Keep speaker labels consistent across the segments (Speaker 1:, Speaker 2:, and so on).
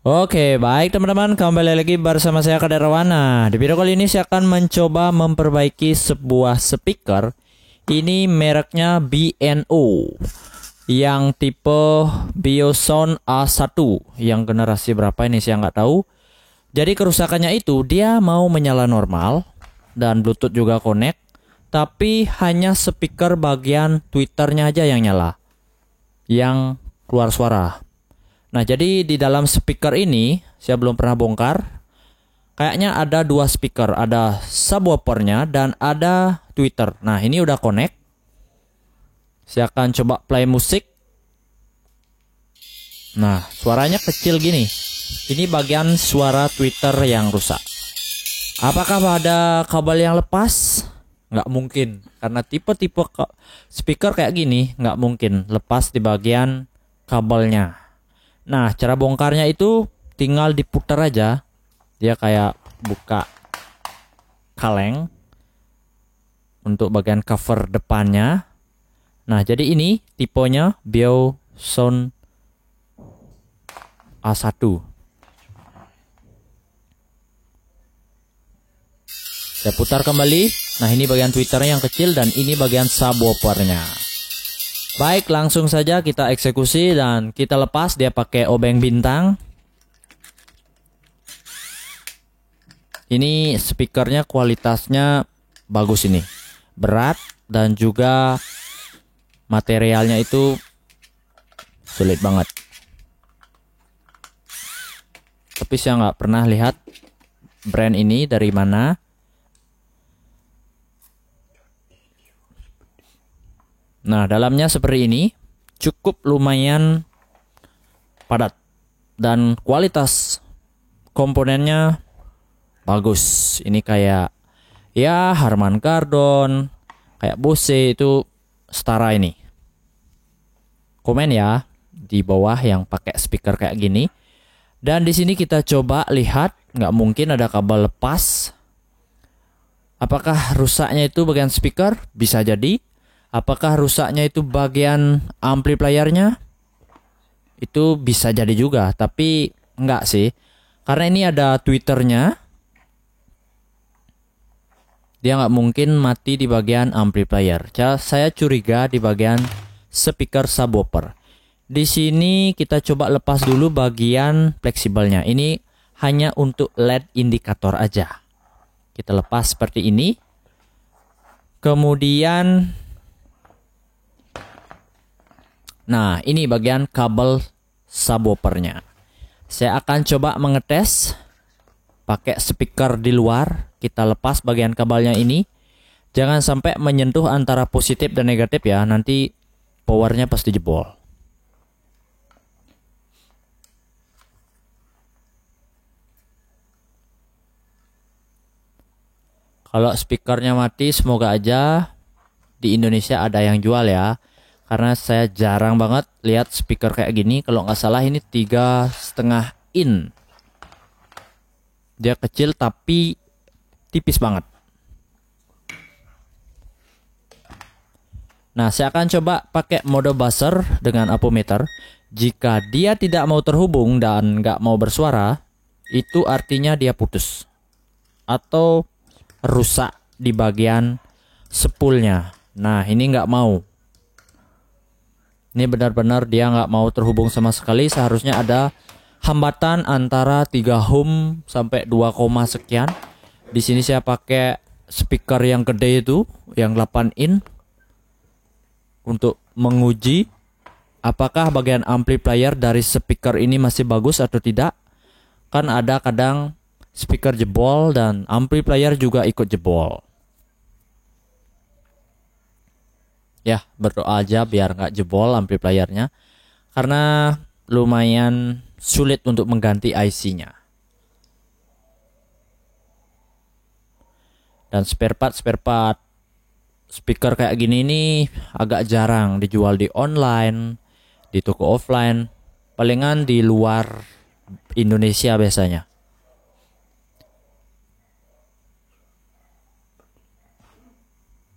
Speaker 1: Oke, baik teman-teman, kembali lagi bersama saya Kadarwana. Di video kali ini saya akan mencoba memperbaiki sebuah speaker. Ini mereknya B&O yang tipe Biosound A1. Yang generasi berapa ini saya nggak tahu. Jadi kerusakannya itu dia mau menyala normal dan Bluetooth juga connect, tapi hanya speaker bagian tweeternya aja yang nyala, yang keluar suara. Nah, jadi di dalam speaker ini saya belum pernah bongkar. Kayaknya ada dua speaker, ada subwoofernya dan ada tweeter. Nah, ini udah connect. Saya akan coba play musik. Nah, suaranya kecil gini. Ini bagian suara tweeter yang rusak. Apakah ada kabel yang lepas? Nggak mungkin, karena tipe-tipe speaker kayak gini nggak mungkin lepas di bagian kabelnya. Nah, cara bongkarnya itu tinggal diputar aja. Dia kayak buka kaleng untuk bagian cover depannya. Nah, jadi ini tipenya Biosound A1. Saya putar kembali. Nah, ini bagian tweeternya yang kecil dan ini bagian subwoofernya. Baik, langsung saja kita eksekusi dan kita lepas. Dia pakai obeng bintang. Ini speakernya kualitasnya bagus ini. Berat dan juga materialnya itu sulit banget. Tapi saya nggak pernah lihat brand ini dari mana. Nah, dalamnya seperti ini, cukup lumayan padat dan kualitas komponennya bagus. Ini kayak ya Harman Kardon, kayak Bose itu setara ini. Komen ya di bawah yang pakai speaker kayak gini. Dan di sini kita coba lihat, nggak mungkin ada kabel lepas. Apakah rusaknya itu bagian speaker? Bisa jadi. Apakah rusaknya itu bagian amplifiernya? Itu bisa jadi juga, tapi enggak sih. Karena ini ada tweeternya. Dia nggak mungkin mati di bagian amplifier. Saya curiga di bagian speaker subwoofer. Di sini kita coba lepas dulu bagian fleksibelnya. Ini hanya untuk LED indikator aja. Kita lepas seperti ini. Kemudian nah, ini bagian kabel subwoofernya. Saya akan coba mengetes pakai speaker di luar. Kita lepas bagian kabelnya ini. Jangan sampai menyentuh antara positif dan negatif ya. Nanti powernya pasti jebol. Kalau speakernya mati, semoga aja di Indonesia ada yang jual ya. Karena saya jarang banget lihat speaker kayak gini. Kalau nggak salah ini 3,5 in. Dia kecil tapi tipis banget. Nah, saya akan coba pakai mode buzzer dengan ampermeter. Jika dia tidak mau terhubung dan nggak mau bersuara, itu artinya dia putus atau rusak di bagian spoolnya. Nah, ini nggak mau. Ini benar-benar dia nggak mau terhubung sama sekali. Seharusnya ada hambatan antara 3 ohm sampai 2, sekian. Di sini saya pakai speaker yang gede itu, yang 8 in, untuk menguji apakah bagian amplifier dari speaker ini masih bagus atau tidak. Kan ada kadang speaker jebol dan amplifier juga ikut jebol. Ya, berdoa aja biar nggak jebol amplifiernya, karena lumayan sulit untuk mengganti IC-nya. Dan spare part speaker kayak gini nih agak jarang dijual di online, di toko offline, palingan di luar Indonesia biasanya.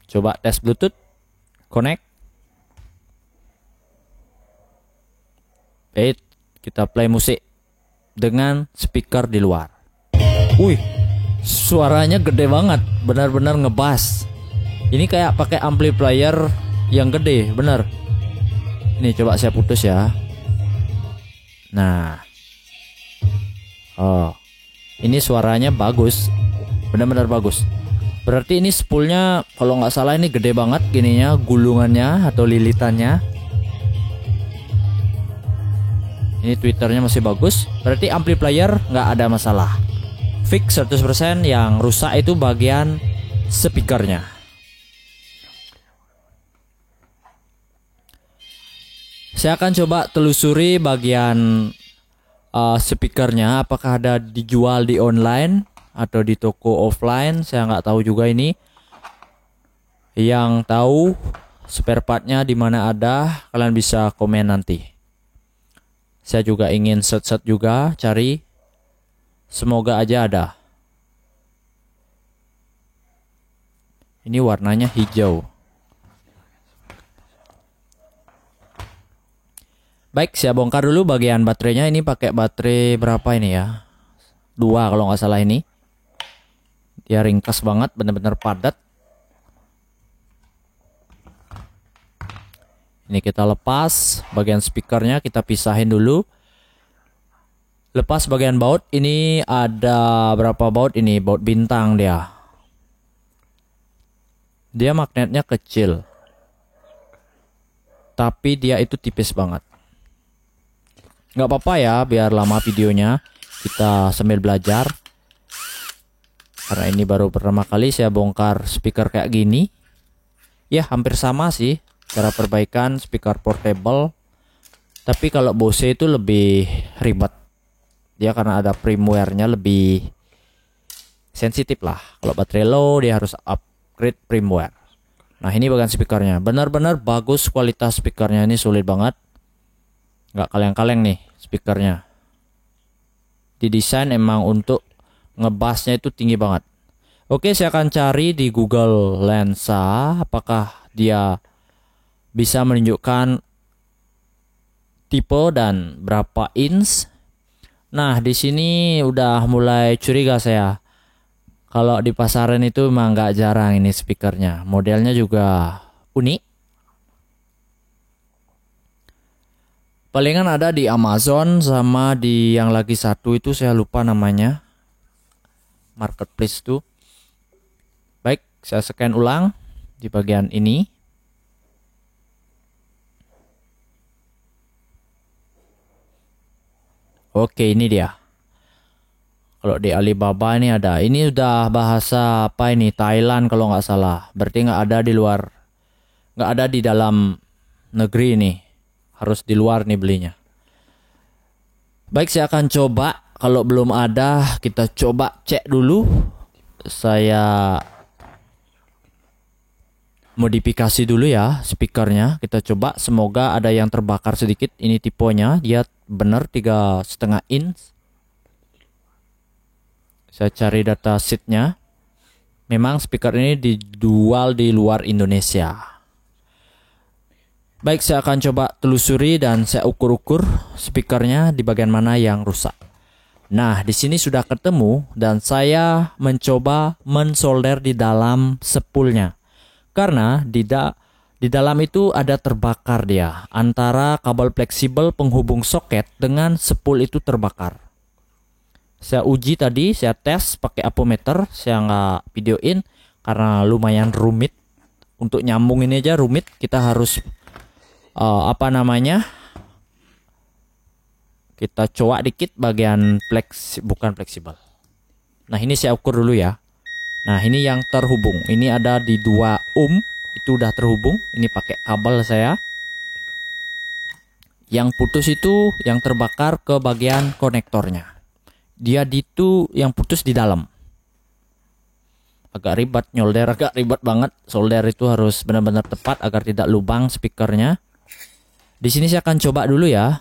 Speaker 1: Coba tes Bluetooth. Connect. Kita play musik. dengan speaker di luar. Wih, suaranya gede banget, benar-benar ngebass. Ini kayak pakai amplifier yang gede, bener. Ini coba saya putus ya. Nah, oh, ini suaranya bagus, benar-benar bagus. Berarti ini spoolnya kalau nggak salah ini gede banget gininya, gulungannya atau lilitannya. Ini tweeternya masih bagus, berarti amplifier nggak ada masalah. Fix 100%, yang rusak itu bagian speakernya. Saya akan coba telusuri bagian speakernya, apakah ada dijual di online atau di toko offline. Saya nggak tahu juga ini. Yang tahu spare partnya di mana ada, kalian bisa komen nanti. Saya juga ingin search juga, cari. Semoga aja ada. Ini warnanya hijau. Baik, saya bongkar dulu bagian baterainya. Ini pakai baterai berapa ini ya? 2 kalau nggak salah ini. Dia ringkas banget, benar-benar padat. Ini kita lepas bagian speakernya, kita pisahin dulu. Lepas bagian baut, ini ada berapa baut ini? Baut bintang dia. Dia magnetnya kecil, tapi dia itu tipis banget. Nggak apa-apa ya, biar lama videonya. Kita sambil belajar. Karena ini baru pertama kali saya bongkar speaker kayak gini. Ya, hampir sama sih cara perbaikan speaker portable. Tapi kalau Bose itu lebih ribet. Dia karena ada firmware-nya lebih sensitif lah. Kalau baterai low dia harus upgrade firmware. Nah, ini bagian speakernya. Benar-benar bagus kualitas speakernya, ini sulit banget. Nggak kaleng-kaleng nih speakernya. Didesain emang untuk ngebassnya itu tinggi banget. Oke, saya akan cari di Google Lensa apakah dia bisa menunjukkan tipe dan berapa inch. Nah, di sini udah mulai curiga saya. Kalau di pasaran itu memang nggak jarang ini speakernya. Modelnya juga unik. Palingan ada di Amazon sama di yang lagi satu itu saya lupa namanya. Marketplace tuh. Baik, saya scan ulang di bagian ini. Oke, ini dia. Kalau di Alibaba ini ada. Ini udah bahasa apa ini? Thailand kalau nggak salah. Berarti nggak ada di luar. Nggak ada di dalam negeri ini. Harus di luar nih belinya. Baik, saya akan coba. Kalau belum ada, kita coba cek dulu. Saya modifikasi dulu ya speakernya. Kita coba, semoga ada yang terbakar sedikit. Ini tipenya, dia benar 3,5 inch. Saya cari data sheetnya. Memang speaker ini dijual di luar Indonesia. Baik, saya akan coba telusuri dan saya ukur-ukur speakernya di bagian mana yang rusak. Nah, di sini sudah ketemu dan saya mencoba mensolder di dalam spoolnya. Karena di dalam itu ada terbakar dia. Antara kabel fleksibel penghubung soket dengan spool itu terbakar. Saya uji tadi, saya tes pakai apometer. Saya nggak videoin karena lumayan rumit. Untuk nyambung ini aja rumit. Kita harus kita coak dikit bagian bukan fleksibel. Nah, ini saya ukur dulu ya. Nah, ini yang terhubung. Ini ada di 2 ohm. Itu udah terhubung. Ini pakai kabel saya. Yang putus itu yang terbakar ke bagian konektornya. Dia itu yang putus di dalam. Agak ribet nyolder, agak ribet banget. Solder itu harus benar-benar tepat agar tidak lubang speakernya. Di sini saya akan coba dulu ya.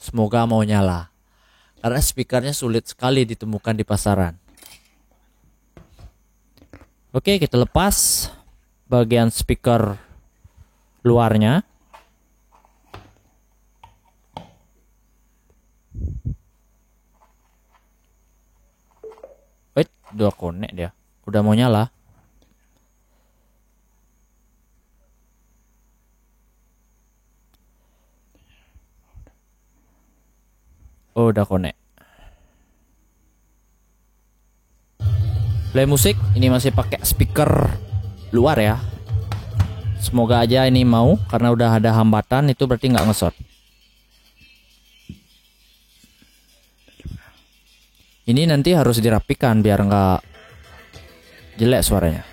Speaker 1: Semoga mau nyala. Karena speakernya sulit sekali ditemukan di pasaran. Oke, kita lepas bagian speaker luarnya. Udah connect dia. Udah mau nyala. Oh, udah connect. Play musik. Ini masih pakai speaker luar ya. Semoga aja ini mau, karena udah ada hambatan itu berarti nggak ngesot. Ini nanti harus dirapikan biar nggak jelek suaranya.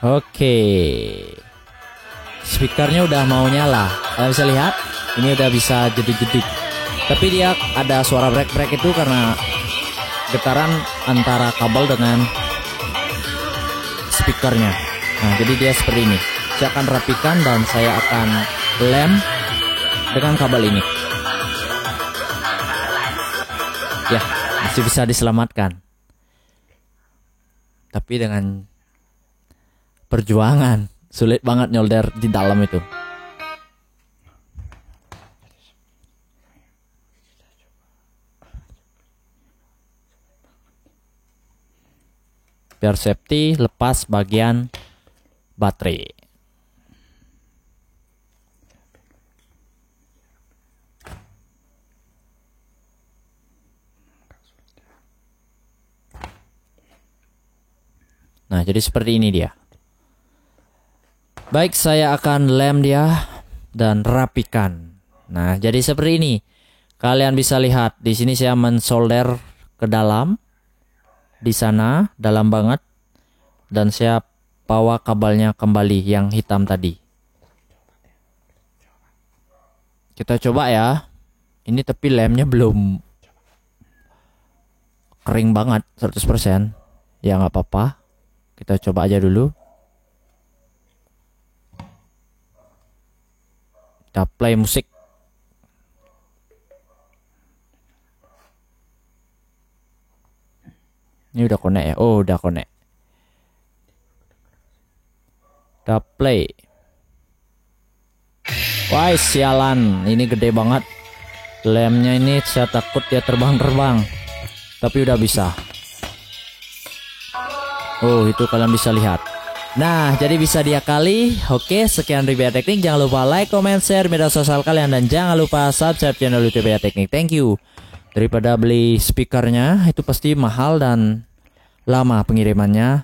Speaker 1: Oke, speakernya udah mau nyala. Kalian bisa lihat, ini udah bisa jeduk-jeduk. Tapi dia ada suara brek-brek itu karena getaran antara kabel dengan speakernya. Nah, jadi dia seperti ini. Saya akan rapikan dan saya akan lem dengan kabel ini. Ya, masih bisa diselamatkan. Tapi dengan perjuangan, sulit banget nyolder di dalam itu. Biar safety, lepas bagian baterai. Nah, jadi seperti ini dia. Baik, saya akan lem dia dan rapikan. Nah, jadi seperti ini. Kalian bisa lihat di sini saya mensolder ke dalam. Di sana dalam banget, dan saya bawa kabelnya kembali yang hitam tadi. Kita coba ya. Ini tapi lemnya belum kering banget 100%. Ya nggak apa-apa. Kita coba aja dulu. Kita play musik. Ini udah connect ya? Oh, udah connect. Kita play. Wah, sialan. Ini gede banget. Lemnya ini saya takut dia terbang-terbang. Tapi udah bisa. Oh, itu kalian bisa lihat. Nah, jadi bisa diakali. Oke, sekian review teknik. Jangan lupa like, comment, share media sosial kalian. Dan jangan lupa subscribe channel YouTube Teknik. Thank you. Daripada beli speakernya, itu pasti mahal dan lama pengirimannya.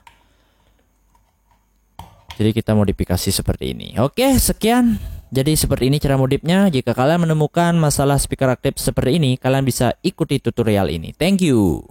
Speaker 1: Jadi kita modifikasi seperti ini. Oke, sekian. Jadi seperti ini cara modifnya. Jika kalian menemukan masalah speaker aktif seperti ini, kalian bisa ikuti tutorial ini. Thank you.